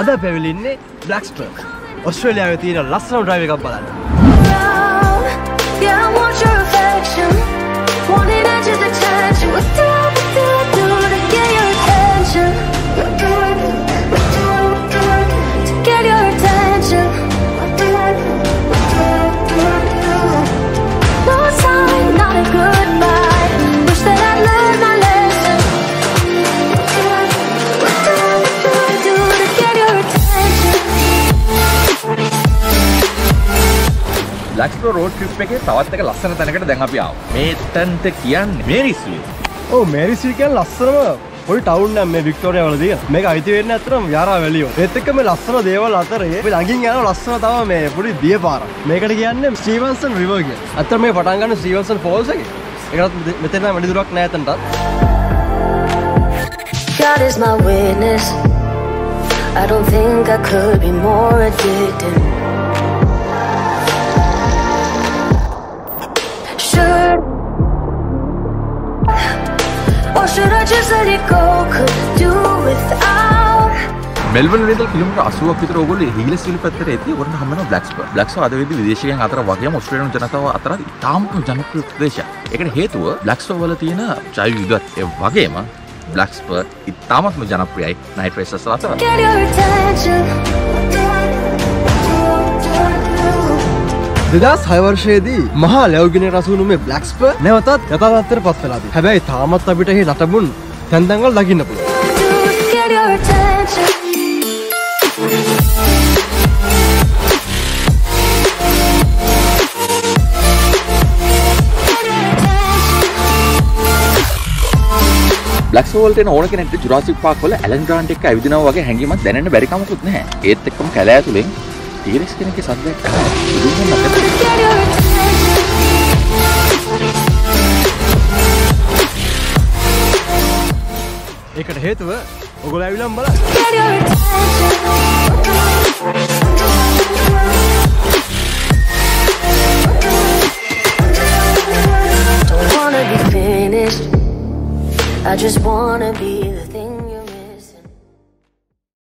අද පැවිලි ඉන්නේ බ්ලැක්ස්පර්. ඔස්ට්‍රේලියාවේ තියෙන ලස්සන ඩ්‍රයිව් එකක් බලන්න. Yeah, I want your affection. Wanting edges attention. What do to get your attention? To get your attention. No sign, not a goodbye. Wish that I learned my lesson. What do to get your attention? ලැක්ස්පර් road trip එකේ තවත් එක ලස්සන තැනකට දැන් අපි ආවා. මේ තැනට කියන්නේ මේරිස්විල්. ඔව් මේරිස්විල් කියන්නේ ලස්සනම පොඩි ටවුන් එකක් මේ වික්ටෝරියා වල තියෙන. මේක අයිති වෙන්නේ ඇත්තටම යාරා වැලිය. ඒත් එක්ක මේ ලස්සන දේවල් අතරේ අපි ළඟින් යන ලස්සන තව මේ පොඩි දිය පාරක්. මේකට කියන්නේ ස්ටීවන්සන් රිවර් කියලා. අතට මේ පටන් ගන්න ස්ටීවන්සන් ෆෝල්ස් එකේ. ඒකත් මෙතන නම් වැඩි දුරක් නෑ එතනටත්. God is my witness. I don't think I could be more addicted. Or should I just let it go? Could do without. Melbourne වල කිලෝමීටර් 80ක් විතර ඕගොල්ලෝ හීලස්විල් පැත්තට එද්දී ඔරණ හම්බෙනවා බ්ලැක්ස්පර්. බ්ලැක්ස්පර් අද වෙද්දී විදේශිකයන් අතර වගේම ඔස්ට්‍රේලියානු ජනතාව අතර ඉතාම ජනප්‍රිය ප්‍රදේශයක්. ඒකට හේතුව බ්ලැක්ස්පර් වල තියෙන ජෛව විවිධත් ඒ වගේම බ්ලැක්ස්පර් ඉතාමත්ම ජනප්‍රියයි නයිට් රේසර්ස් අතර. Get your attention. 2006 වර්ෂයේදී මහා ලැබුගෙන රසුණු මේ බ්ලැක්ස්පර් නැවතත් යථාර්ථයට පත් වෙලා තියෙනවා. හැබැයි තාමත් අපිට මේ නටබුන් තැන් තැන්වල දකින්න පුළුවන්. Get your attention. බ්ලැක්ස්පර් වලට එන ඕන කෙනෙක්ට ජුරාසික් පාක් වල ඇලන් ග්‍රාන්ට් එක්ක ඇවිදිනවා වගේ හැඟීමක් දැනෙන්න බැරි කමකුත් නැහැ. ඒත් එක්කම කැලෑ ඇතුලෙන් ටීරෙක්ස් කෙනෙක්ගේ සද්දයක් ඒකට හේතුව ඔයගොල්ලෝ ඇවිල්ලාම බලන්න. Get your attention. Don't wanna be finished. I just wanna be